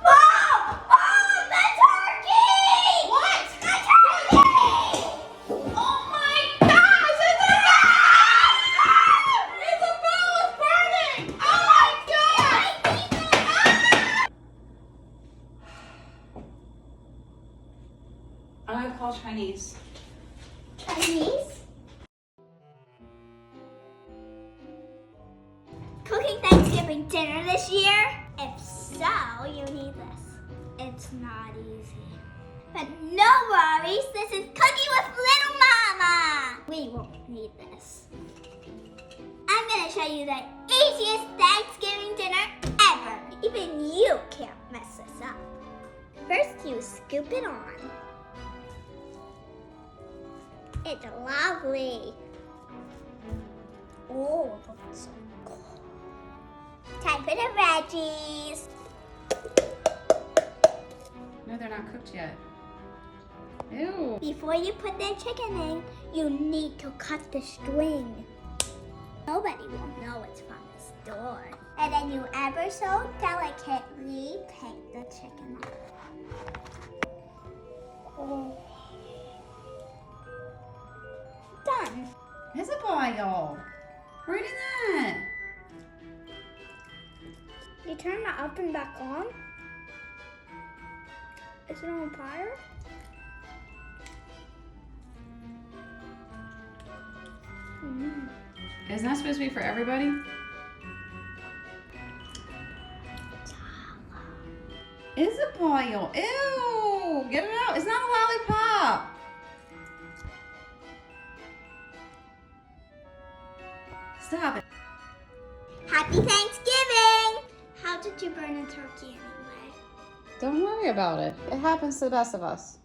Whoa! Oh, the turkey! What? The turkey! Oh my gosh! Isabella's burning! Oh my god! I'm gonna call Chinese. Chinese? Cooking Thanksgiving dinner this year? If so, you need this. It's not easy. But no worries, this is Cooking with Little Mama. We won't need this. I'm gonna show you the easiest Thanksgiving dinner ever. Even you can't mess this up. First, you scoop it on. It's lovely. Oh, it looks so cool. Time for the veggies. No, they're not cooked yet. Ew. Before you put the chicken in, you need to cut the string. Nobody will know it's from the store. And then you ever so delicately take the chicken off. Oh. Done. Isabel, where did that? You turn the oven back on? Is it on fire? Isn't that supposed to be for everybody? Isabel, ew! Get it out. It's not a lollipop. Stop it. Happy Thanksgiving! How did you burn a turkey anyway? Don't worry about it. It happens to the best of us.